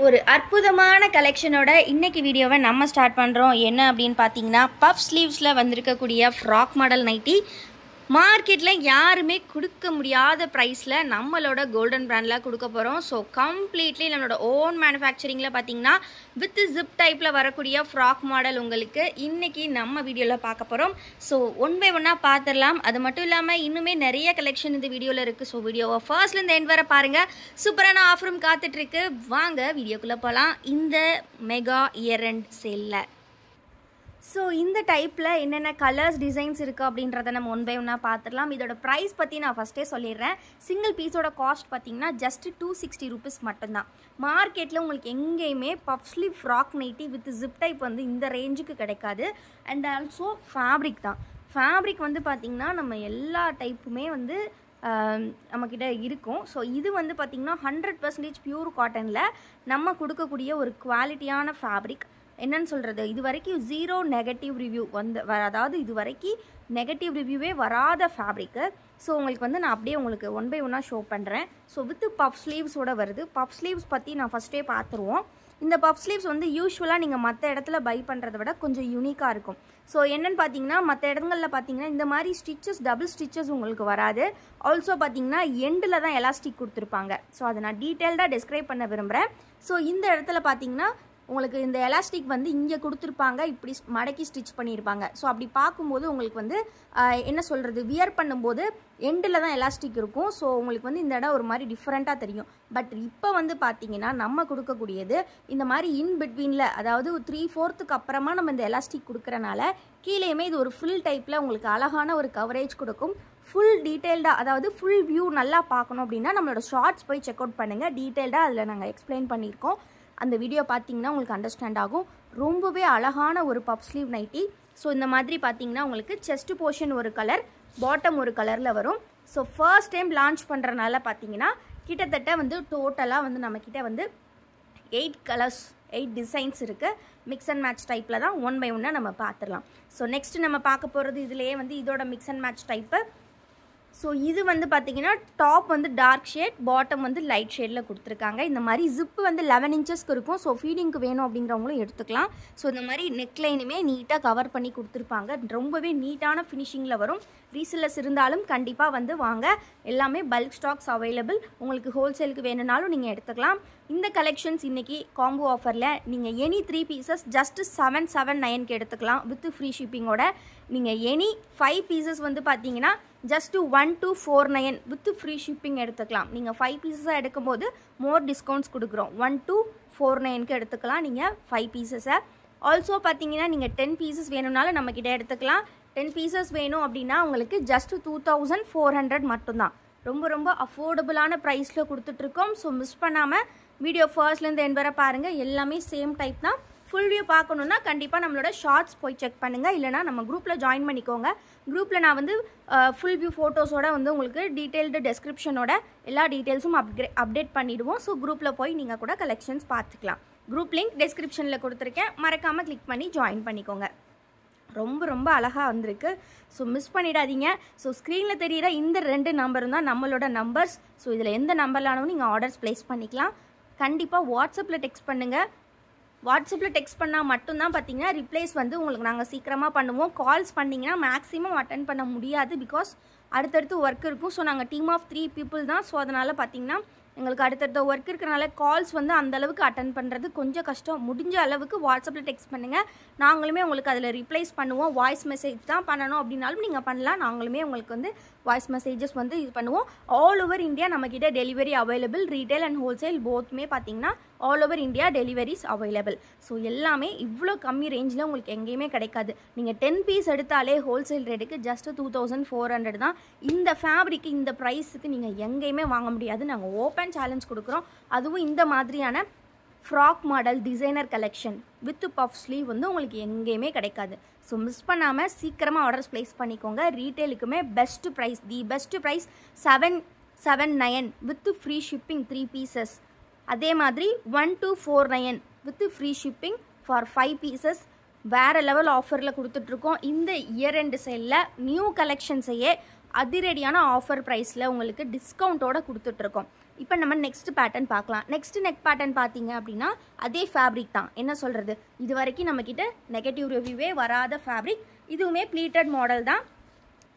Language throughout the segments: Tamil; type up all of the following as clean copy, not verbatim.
ஒரு அற்புதமான கலெக்ஷனோட இன்னைக்கு வீடியோவை நம்ம ஸ்டார்ட் பண்ணுறோம். என்ன அப்படின்னு பார்த்தீங்கன்னா, பஃப் ஸ்லீவ்ஸில் வந்திருக்கக்கூடிய ஃப்ராக் மாடல் நைட்டி மார்க்கெட்டில் யாருமே கொடுக்க முடியாத ப்ரைஸில் நம்மளோட கோல்டன் பிராண்டில் கொடுக்க போகிறோம். ஸோ கம்ப்ளீட்லி நம்மளோட ஓன் மேனுஃபேக்சரிங்கில் பார்த்தீங்கன்னா வித் ஜிப் டைப்பில் வரக்கூடிய ஃப்ராக் மாடல் உங்களுக்கு இன்றைக்கி நம்ம வீடியோவில் பார்க்க போகிறோம். ஸோ ஒன் பை ஒன்னாக பார்த்துடலாம். அது மட்டும் இல்லாமல் இன்னுமே நிறைய கலெக்ஷன் இந்த வீடியோவில் இருக்குது. ஸோ வீடியோவை ஃபர்ஸ்ட்லேருந்து எண்ட் வர பாருங்கள். சூப்பரான ஆஃபரும் காத்துட்ருக்கு. வாங்க வீடியோக்குள்ளே போகலாம். இந்த மெகா இயர் எண்ட் சேலில் ஸோ இந்த டைப்பில் என்னென்ன கலர்ஸ் டிசைன்ஸ் இருக்குது அப்படின்றத நம்ம ஒன் பை ஒன்னாக பார்த்துடலாம். இதோட ப்ரைஸ் பற்றி நான் ஃபஸ்ட்டே சொல்லிடுறேன். சிங்கிள் பீஸோட காஸ்ட் பார்த்தீங்கன்னா ஜஸ்ட் 260 ரூபீஸ் மட்டும்தான். மார்க்கெட்டில் உங்களுக்கு எங்கேயுமே puff sleeve frock nightie with zip type வந்து இந்த ரேஞ்சுக்கு கிடைக்காது. அண்ட் ஆல்சோ ஃபேப்ரிக் தான். ஃபேப்ரிக் வந்து பார்த்திங்கன்னா நம்ம எல்லா டைப்புமே வந்து நம்மக்கிட்ட இருக்கும். ஸோ இது வந்து பார்த்திங்கன்னா 100% பியூர் காட்டனில் நம்ம கொடுக்கக்கூடிய ஒரு குவாலிட்டியான ஃபேப்ரிக். என்னன்னு சொல்கிறது, இது வரைக்கும் ஜீரோ நெகட்டிவ் ரிவ்யூ அதாவது இது வரைக்கும் நெகட்டிவ் ரிவ்யூவே வராத ஃபேப்ரிக்கு. ஸோ உங்களுக்கு வந்து நான் அப்படியே உங்களுக்கு ஒன் பை ஒன்னாக ஷோ பண்ணுறேன். ஸோ வித் பஃப் ஸ்லீவ்ஸோடு வருது. பஃப் ஸ்லீவ்ஸ் பற்றி நான் ஃபஸ்ட்டே பார்த்துருவோம். இந்த பஃப் ஸ்லீவ்ஸ் வந்து யூஸ்வலாக நீங்கள் மற்ற இடத்துல பை பண்ணுறத விட கொஞ்சம் யூனிக்காக இருக்கும். ஸோ என்னென்னு பார்த்தீங்கன்னா, மற்ற இடங்களில் பார்த்தீங்கன்னா இந்த மாதிரி ஸ்டிச்சஸ் டபுள் ஸ்டிச்சஸ் உங்களுக்கு வராது. ஆல்சோ பார்த்தீங்கன்னா எண்டில் தான் எலாஸ்டிக் கொடுத்துருப்பாங்க. ஸோ அதை நான் டீட்டெயில்டாக டிஸ்கிரைப் பண்ண விரும்புகிறேன். ஸோ இந்த இடத்துல பார்த்தீங்கன்னா உங்களுக்கு இந்த எலாஸ்டிக் வந்து இங்கே கொடுத்துருப்பாங்க, இப்படி மடக்கி ஸ்டிச் பண்ணியிருப்பாங்க. ஸோ அப்படி பார்க்கும்போது உங்களுக்கு வந்து என்ன சொல்கிறது, வியர் பண்ணும்போது எண்டில் தான் எலாஸ்டிக் இருக்கும். ஸோ உங்களுக்கு வந்து இந்த இடம் ஒரு மாதிரி டிஃப்ரெண்ட்டாக தெரியும். பட் இப்போ வந்து பார்த்தீங்கன்னா நம்ம கொடுக்கக்கூடியது இந்த மாதிரி இன் பிட்வீனில், அதாவது 3/4 அப்புறமா நம்ம இந்த எலாஸ்டிக் கொடுக்குறனால கீழேயுமே இது ஒரு ஃபுல் டைப்பில் உங்களுக்கு அழகான ஒரு கவரேஜ் கொடுக்கும். ஃபுல் டீட்டெயில்டாக, அதாவது ஃபுல் வியூ நல்லா பார்க்கணும் அப்படின்னா நம்மளோட ஷார்ட்ஸ் போய் செக் அவுட் பண்ணுங்கள். டீட்டெயில்டாக அதில் நாங்கள் எக்ஸ்பிளைன் பண்ணியிருக்கோம். அந்த வீடியோ பார்த்தீங்கன்னா உங்களுக்கு அண்டர்ஸ்டாண்ட் ஆகும். ரொம்பவே அழகான ஒரு பஃப் ஸ்லீவ் நைட்டி. ஸோ இந்த மாதிரி பார்த்தீங்கன்னா உங்களுக்கு செஸ்ட் போர்ஷன் ஒரு கலர், பாட்டம் ஒரு கலரில் வரும். ஸோ ஃபர்ஸ்ட் டைம் லான்ச் பண்ணுறனால பார்த்தீங்கன்னா கிட்டத்தட்ட வந்து டோட்டலாக வந்து நம்மக்கிட்ட வந்து 8 கலர்ஸ் 8 டிசைன்ஸ் இருக்குது. மிக்ஸ் அண்ட் மேட்ச் டைப்பில் தான் ஒன் பை ஒன்னாக நம்ம பார்த்துடலாம். ஸோ நெக்ஸ்ட்டு நம்ம பார்க்க போகிறது இதுலேயே வந்து இதோட mix and match type. So இது வந்து பார்த்திங்கன்னா டாப் வந்து டார்க் ஷேட், பாட்டம் வந்து லைட் ஷேடில் கொடுத்துருக்காங்க. இந்த மாதிரி ஜிப்பு வந்து 11 இன்ச்சஸ்க்கு இருக்கும். ஸோ ஃபீடிங்க்கு வேணும் அப்படிங்கிறவங்களும் எடுத்துக்கலாம். ஸோ இந்த மாதிரி நெக்லைனுமே நீட்டாக கவர் பண்ணி கொடுத்துருப்பாங்க. ரொம்பவே நீட்டான ஃபினிஷிங்கில் வரும். ரீசெல்லர்ஸ் இருந்தாலும் கண்டிப்பாக வந்து வாங்க. எல்லாமே பல்க் ஸ்டாக்ஸ் அவைலபிள். உங்களுக்கு ஹோல்சேலுக்கு வேணும்னாலும் நீங்கள் எடுத்துக்கலாம். இந்த கலெக்ஷன்ஸ் இன்றைக்கி காம்போ ஆஃபரில் நீங்கள் எனி 3 பீசஸ் ஜஸ்ட் 779க்கு எடுத்துக்கலாம் வித் ஃப்ரீ ஷிப்பிங்கோட. நீங்கள் எனி 5 பீசஸ் வந்து பார்த்தீங்கன்னா ஜஸ்ட் 1249 வித் ஃப்ரீ ஷிப்பிங் எடுத்துக்கலாம். நீங்கள் 5 பீசஸாக எடுக்கும்போது மோர் டிஸ்கவுண்ட்ஸ் கொடுக்குறோம். 1249க்கு எடுத்துக்கலாம் நீங்கள் 5 பீசஸை. ஆல்சோ பார்த்தீங்கன்னா நீங்கள் 10 பீசஸ் வேணும்னாலும் நம்மக்கிட்ட எடுத்துக்கலாம். 10 பீசஸ் வேணும் அப்படின்னா உங்களுக்கு ஜஸ்ட் 2400 மட்டும்தான். ரொம்ப ரொம்ப அஃபோர்டபுளான ப்ரைஸில் கொடுத்துட்ருக்கோம். ஸோ மிஸ் பண்ணாமல் வீடியோ ஃபர்ஸ்ட்லேருந்து எண்ட் வர பாருங்கள். எல்லாமே சேம் டைப் தான். ஃபுல் வியூ பார்க்கணுன்னா கண்டிப்பாக நம்மளோட ஷார்ட்ஸ் போய் செக் பண்ணுங்கள். இல்லைனா நம்ம குரூப்பில் ஜாயின் பண்ணிக்கோங்க. குரூப்பில் நான் வந்து ஃபுல் வியூ ஃபோட்டோஸோட வந்து உங்களுக்கு டீட்டெயில்டு டெஸ்கிரிப்ஷனோட எல்லா டீட்டெயில்ஸும் அப்டேட் பண்ணிவிடுவோம். ஸோ குரூப்பில் போய் நீங்கள் கூட கலெக்ஷன்ஸ் பார்த்துக்கலாம். குரூப் லிங்க் டெஸ்கிரிப்ஷனில் கொடுத்துருக்கேன். மறக்காமல் கிளிக் பண்ணி ஜாயின் பண்ணிக்கோங்க. ரொம்ப ரொம்ப அழகாக வந்திருக்கு. ஸோ மிஸ் பண்ணிடாதீங்க. ஸோ ஸ்க்ரீனில் தெரிகிற இந்த 2 நம்பரும் தான் நம்மளோட நம்பர்ஸ். ஸோ இதில் எந்த நம்பர்லானும் நீங்கள் ஆர்டர்ஸ் ப்ளேஸ் பண்ணிக்கலாம். கண்டிப்பாக வாட்ஸ்அப்பில் டெக்ஸ்ட் பண்ணுங்கள். வாட்ஸ்அப்பில் டெக்ஸ்ட் பண்ணால் மட்டும்தான் பார்த்தீங்கன்னா ரிப்ளைஸ் வந்து உங்களுக்கு நாங்கள் சீக்கிரமாக பண்ணுவோம். கால்ஸ் பண்ணிங்கன்னா மேக்ஸிமம் அட்டன் பண்ண முடியாது. பிகாஸ் அடுத்தடுத்து ஒர்க் இருக்கும். ஸோ நாங்கள் டீம் ஆஃப் 3 பீப்புள் தான். ஸோ அதனால் பார்த்தீங்கன்னா எங்களுக்கு அடுத்தடுத்த ஒர்க் இருக்கிறனால கால்ஸ் வந்து அந்தளவுக்கு அட்டன் பண்ணுறது கொஞ்சம் கஷ்டம். முடிஞ்ச அளவுக்கு வாட்ஸ்அப்பில் டெக்ஸ்ட் பண்ணுங்கள். நாங்களுமே உங்களுக்கு அதில் ரிப்ளைஸ் பண்ணுவோம். வாய்ஸ் மெசேஜ் தான் பண்ணணும் அப்படின்னாலும் நீங்கள் பண்ணலாம். நாங்களுமே உங்களுக்கு வந்து வாய்ஸ் மெசேஜஸ் வந்து இது பண்ணுவோம். ஆல் ஓவர் இந்தியா நம்மக்கிட்ட delivery available. Retail and wholesale போத்துமே பார்த்தீங்கன்னா all over India deliveries available. So எல்லாமே இவ்வளோ கம்மி ரேஞ்சில் உங்களுக்கு எங்கேயுமே கிடைக்காது. நீங்கள் 10 பீஸ் எடுத்தாலே ஹோல்சேல் ரேட்டுக்கு ஜஸ்ட் 2400 தான். இந்த ஃபேப்ரிக்கு இந்த ப்ரைஸுக்கு நீங்கள் எங்கேயுமே வாங்க முடியாது. நாங்கள் ஓப்பன் சேலஞ்ச் கொடுக்குறோம். அதுவும் இந்த மாதிரியான frock model designer collection with puff sleeve வந்து உங்களுக்கு எங்கேயுமே கிடைக்காது. ஸோ மிஸ் பண்ணாமல் சீக்கிரமாக ஆர்டர்ஸ் ப்ளேஸ் பண்ணிக்கோங்க. ரீட்டெயிலுக்குமே best price, the best price 779 with free shipping 3 pieces. அதே மாதிரி 1249 with free shipping for 5 pieces. வேறு லெவல் ஆஃபரில் கொடுத்துட்ருக்கோம். இந்த இயர் எண்ட் சேலில் நியூ கலெக்ஷன்ஸையே அதிரடியான ஆஃபர் ப்ரைஸில் உங்களுக்கு டிஸ்கவுண்ட்டோடு கொடுத்துட்ருக்கோம். இப்போ நம்ம நெக்ஸ்ட் பேட்டர்ன் பார்க்கலாம். நெக்ஸ்ட் நெக் பேட்டர்ன் பார்த்தீங்க அப்படின்னா அதே ஃபேப்ரிக் தான். என்ன சொல்கிறது, இது வரைக்கும் நம்மக்கிட்ட நெகட்டிவ் ரிவ்யூவே வராத ஃபேப்ரிக். இதுவுமே ப்ளீட்டட் மாடல் தான்.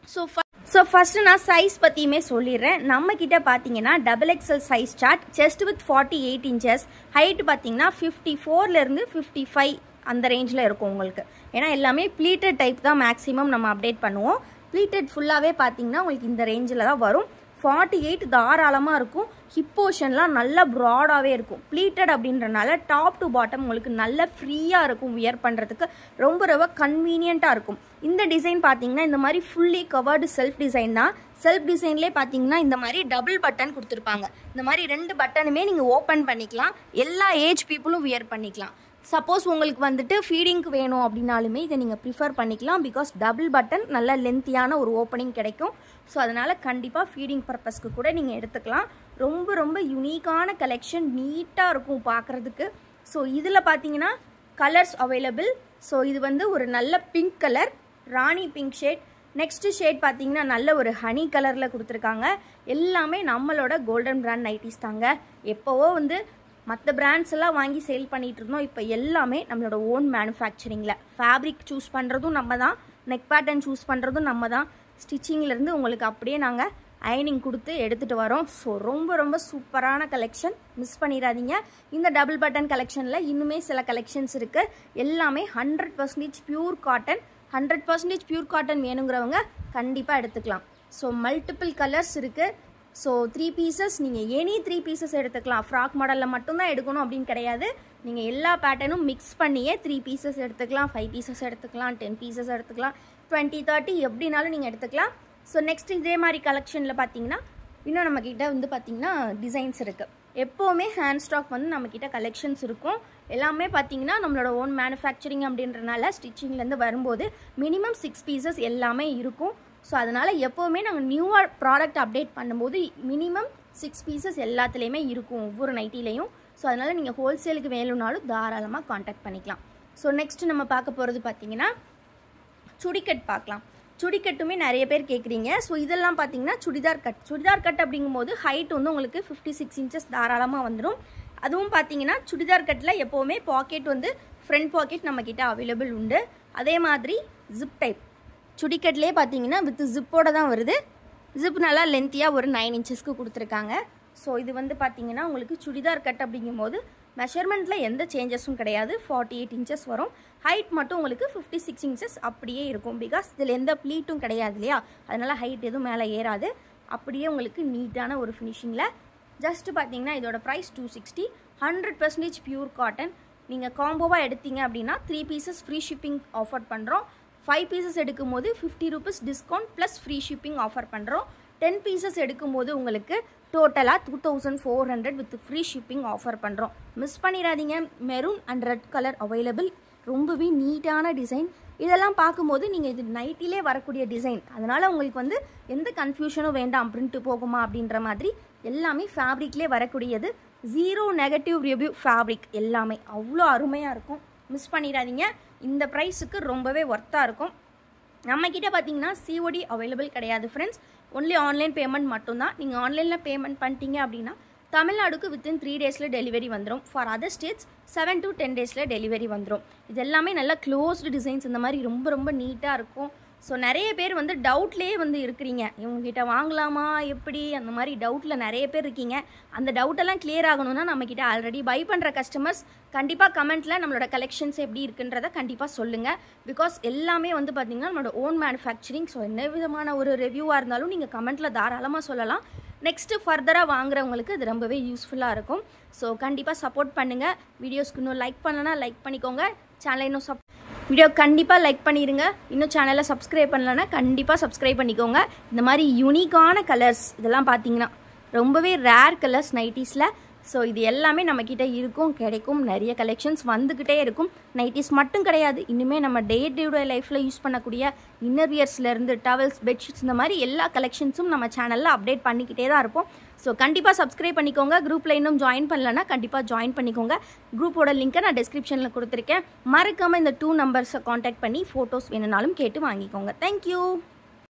ஸோ ஃபஸ்ட்டு நான் சைஸ் பற்றியுமே சொல்லிடுறேன். நம்மக்கிட்ட பார்த்தீங்கன்னா XXL size chart, chest with 48 inches, height பார்த்தீங்கன்னா 54லேருந்து 55 அந்த ரேஞ்சில் இருக்கும் உங்களுக்கு. ஏன்னா எல்லாமே ப்ளீட்டட் டைப் தான் மேக்ஸிமம் நம்ம அப்டேட் பண்ணுவோம். ப்ளீட்டட் ஃபுல்லாகவே பார்த்தீங்கன்னா உங்களுக்கு இந்த ரேஞ்சில் தான் வரும். 48 தாராளமாக இருக்கும். ஹிப் போர்ஷன்லாம் நல்லா ப்ராடாகவே இருக்கும். ப்ளீட்டட் அப்படின்றனால டாப் டு பாட்டம் உங்களுக்கு நல்ல ஃப்ரீயாக இருக்கும். வியர் பண்ணுறதுக்கு ரொம்ப ரொம்ப கன்வீனியண்ட்டாக இருக்கும். இந்த டிசைன் பார்த்தீங்கன்னா இந்த மாதிரி ஃபுல்லி கவர்டு செல்ஃப் டிசைன் தான். செல்ஃப் டிசைன்லேயே பார்த்தீங்கன்னா இந்த மாதிரி டபுள் பட்டன் கொடுத்துருப்பாங்க. இந்த மாதிரி 2 பட்டனுமே நீங்கள் ஓப்பன் பண்ணிக்கலாம். எல்லா ஏஜ் பீப்புளும் வியர் பண்ணிக்கலாம். சப்போஸ் உங்களுக்கு வந்துட்டு ஃபீடிங்க்கு வேணும் அப்படின்னாலுமே இதை நீங்கள் ப்ரிஃபர் பண்ணிக்கலாம். பிகாஸ் டபுள் பட்டன் நல்ல லென்த்தியான ஒரு ஓப்பனிங் கிடைக்கும். ஸோ அதனால் கண்டிப்பாக ஃபீடிங் பர்பஸ்க்கு கூட நீங்கள் எடுத்துக்கலாம். ரொம்ப ரொம்ப யூனிக்கான கலெக்ஷன், நீட்டாக இருக்கும் பார்க்குறதுக்கு. ஸோ இதில் பார்த்தீங்கன்னா கலர்ஸ் அவைலபிள். ஸோ இது வந்து ஒரு நல்ல பிங்க் கலர், ராணி பிங்க் ஷேட். நெக்ஸ்ட்டு ஷேட் பார்த்தீங்கன்னா நல்ல ஒரு ஹனி கலரில் கொடுத்துருக்காங்க. எல்லாமே நம்மளோட கோல்டன் பிராண்ட் நைட்டிஸ் தாங்க. எப்போவோ வந்து மற்ற பிராண்ட்ஸ் எல்லாம் வாங்கி சேல் பண்ணிகிட்டு இருந்தோம். இப்போ எல்லாமே நம்மளோட ஓன் மேனுஃபேக்சரிங்கில். ஃபேப்ரிக் சூஸ் பண்ணுறதும் நம்ம தான், நெக் பேட்டர்ன் சூஸ் பண்ணுறதும் நம்ம தான். ஸ்டிச்சிங்லேருந்து உங்களுக்கு அப்படியே நாங்கள் அயனிங் கொடுத்து எடுத்துகிட்டு வரோம். ஸோ ரொம்ப ரொம்ப சூப்பரான கலெக்ஷன், மிஸ் பண்ணிடாதீங்க. இந்த டபுள் பட்டன் கலெக்ஷனில் இன்னுமே சில கலெக்ஷன்ஸ் இருக்குது. எல்லாமே 100% பியூர் காட்டன். 100% பியூர் காட்டன் வேணுங்கிறவங்க கண்டிப்பாக எடுத்துக்கலாம். ஸோ மல்டிபிள் கலர்ஸ் இருக்குது. ஸோ 3 பீசஸ் நீங்கள் எனி 3 பீசஸ் எடுத்துக்கலாம். ஃப்ராக் மாடலில் மட்டும்தான் எடுக்கணும் அப்படின்னு கிடையாது. நீங்கள் எல்லா பேட்டர்னும் மிக்ஸ் பண்ணியே 3 பீசஸ் எடுத்துக்கலாம், 5 பீசஸ் எடுத்துக்கலாம், 10 பீசஸ் எடுத்துக்கலாம், 20, 30 எப்படினாலும் நீங்கள் எடுத்துக்கலாம். ஸோ நெக்ஸ்ட் இதே மாதிரி கலெக்ஷனில் பார்த்தீங்கன்னா இன்னும் நம்மக்கிட்ட வந்து பார்த்திங்கன்னா டிசைன்ஸ் இருக்குது. எப்போவுமே ஹேண்ட் ஸ்டாக் வந்து நம்மக்கிட்ட கலெக்ஷன்ஸ் இருக்கும். எல்லாமே பார்த்தீங்கன்னா நம்மளோட ஓன் மேனுஃபேக்சரிங் அப்படின்றனால ஸ்டிச்சிங்லேருந்து வரும்போது மினிமம் 6 பீசஸ் எல்லாமே இருக்கும். ஸோ அதனால் எப்போவுமே நாங்கள் நியூவாக ப்ராடக்ட் அப்டேட் பண்ணும்போது மினிமம் 6 பீசஸ் எல்லாத்துலேயுமே இருக்கும் ஒவ்வொரு நைட்டிலையும். ஸோ அதனால் நீங்கள் ஹோல்சேலுக்கு வேணும்னாலும் தாராளமாக காண்டாக்ட் பண்ணிக்கலாம். ஸோ நெக்ஸ்ட்டு நம்ம பார்க்க போகிறது பார்த்தீங்கன்னா சுடிக்கட் பார்க்கலாம். சுடிக்கட்டுமே நிறைய பேர் கேட்குறீங்க. ஸோ இதெல்லாம் பார்த்தீங்கன்னா சுடிதார் கட். சுடிதார் கட் அப்படிங்கும்போது ஹைட் வந்து உங்களுக்கு 56 inches தாராளமாக வந்துடும். அதுவும் பார்த்தீங்கன்னா சுடிதார் கட்டில் எப்போவுமே பாக்கெட் வந்து ஃப்ரண்ட் பாக்கெட் நம்மக்கிட்ட அவைலபிள் உண்டு. அதே மாதிரி ஜிப் டைப் சுடிக்கட்லேயே பார்த்தீங்கன்னா வித் ஜிப்போடு தான் வருது. ஜிப் நல்லா லென்த்தியாக ஒரு 9 inchesக்கு கொடுத்துருக்காங்க. ஸோ இது வந்து பார்த்தீங்கன்னா உங்களுக்கு சுடிதார் கட் அப்படிங்கும்போது மெஷர்மெண்ட்டில் எந்த சேஞ்சஸும் கிடையாது. 48 inches வரும். ஹைட் மட்டும் உங்களுக்கு 56 inches அப்படியே இருக்கும். பிகாஸ் இதில் எந்த ப்ளீட்டும் கிடையாது இல்லையா, அதனால் ஹைட் எதுவும் மேலே ஏறாது. அப்படியே உங்களுக்கு நீட்டான ஒரு ஃபினிஷிங்கில். ஜஸ்ட்டு பார்த்தீங்கன்னா இதோட ப்ரைஸ் 260. 100% pure cotton. நீங்கள் காம்போவாக எடுத்தீங்க அப்படின்னா 3 pieces ஃப்ரீ ஷிப்பிங் ஆஃபர் பண்ணுறோம். 5 pieces எடுக்கும்போது 50 rupees discount plus free shipping offer பண்ணுறோம். 10 pieces எடுக்கும்போது உங்களுக்கு டோட்டலாக 2400 வித் ஃப்ரீ ஷிப்பிங் ஆஃபர் பண்ணுறோம். மிஸ் பண்ணிடாதீங்க. Maroon and red colour available. ரொம்பவே நீட்டான டிசைன். இதெல்லாம் பார்க்கும்போது நீங்கள் இது நைட்டிலே வரக்கூடிய டிசைன், அதனால் உங்களுக்கு வந்து எந்த கன்ஃபியூஷனும் வேண்டாம். பிரிண்ட்டு போகுமா அப்படின்ற மாதிரி எல்லாமே ஃபேப்ரிக்லேயே வரக்கூடியது. 0 நெகட்டிவ் ரிவ்யூ ஃபேப்ரிக். எல்லாமே அவ்வளோ அருமையாக இருக்கும். மிஸ் பண்ணிடாதீங்க. இந்த ப்ரைஸுக்கு ரொம்பவே ஒர்த்தாக இருக்கும். நம்மக்கிட்ட பார்த்தீங்கன்னா COD அவைலபிள் கிடையாது ஃப்ரெண்ட்ஸ். ஒன்லி ஆன்லைன் பேமெண்ட் மட்டும்தான். நீங்கள் ஆன்லைனில் பேமெண்ட் பண்ணிட்டீங்க அப்படின்னா தமிழ்நாடுக்கு வித்தின் 3 daysல டெலிவரி வந்துடும். ஃபார் அதர் ஸ்டேட்ஸ் 7 to 10 daysல டெலிவரி வந்துடும். இது எல்லாமே நல்லா க்ளோஸ்டு டிசைன்ஸ். இந்த மாதிரி ரொம்ப ரொம்ப நீட்டாக இருக்கும். ஸோ நிறைய பேர் வந்து டவுட்லேயே வந்து இருக்கிறீங்க, இவங்ககிட்ட வாங்கலாமா எப்படி, அந்த மாதிரி டவுட்டில் நிறைய பேர் இருக்கீங்க. அந்த டவுட்டெல்லாம் கிளியர் ஆகணும்னா நம்மக்கிட்ட ஆல்ரெடி பை பண்ணுற கஸ்டமர்ஸ் கண்டிப்பாக கமெண்ட்டில் நம்மளோட கலெக்ஷன்ஸ் எப்படி இருக்குன்றதை கண்டிப்பாக சொல்லுங்கள். பிகாஸ் எல்லாமே வந்து பார்த்திங்கன்னா நம்மளோட ஓன் மேனுஃபேக்சரிங். ஸோ என்ன விதமான ஒரு ரிவ்யூவாக இருந்தாலும் நீங்கள் கமெண்ட்டில் தாராளமாக சொல்லலாம். நெக்ஸ்ட்டு ஃபர்தராக வாங்குறவங்களுக்கு இது ரொம்பவே யூஸ்ஃபுல்லாக இருக்கும். ஸோ கண்டிப்பாக சப்போர்ட் பண்ணுங்கள். வீடியோஸ்க்கு இன்னும் லைக் பண்ணலன்னா லைக் பண்ணிக்கோங்க. சேனலை இன்னும் வீடியோ கண்டிப்பாக லைக் பண்ணிடுங்க. இன்னும் சேனலை சப்ஸ்கிரைப் பண்ணலன்னா கண்டிப்பாக சப்ஸ்கிரைப் பண்ணிக்கோங்க. இந்த மாதிரி யூனிக்கான கலர்ஸ் இதெல்லாம் பார்த்தீங்கன்னா ரொம்பவே ரேர் கலர்ஸ் நைட்டிஸில். ஸோ இது எல்லாமே நம்மக்கிட்ட இருக்கும், கிடைக்கும். நிறைய கலெக்ஷன்ஸ் வந்துக்கிட்டே இருக்கும். நைட்டிஸ் மட்டும் கிடையாது, இன்னுமே நம்ம டே டு டே லைஃப்பில் யூஸ் பண்ணக்கூடிய இன்னர்வியர்ஸ்லேருந்து டவல்ஸ், பெட்ஷீட்ஸ், இந்த மாதிரி எல்லா கலெக்ஷன்ஸும் நம்ம சேனலில் அப்டேட் பண்ணிக்கிட்டே தான் இருப்போம். ஸோ கண்டிப்பாக சப்ஸ்கிரைப் பண்ணிக்கோங்க. குரூப்பில் இன்னும் ஜாயின் பண்ணலன்னா கண்டிப்பாக ஜாயின் பண்ணிக்கோங்க. குரூப்போட லிங்க்கை நான் டிஸ்கிரிப்ஷனில் கொடுத்துருக்கேன். மறக்காமல் இந்த 2 numbers காண்டாக்ட் பண்ணி ஃபோட்டோஸ் வேணுனாலும் கேட்டு வாங்கிக்கோங்க. தேங்க்யூ.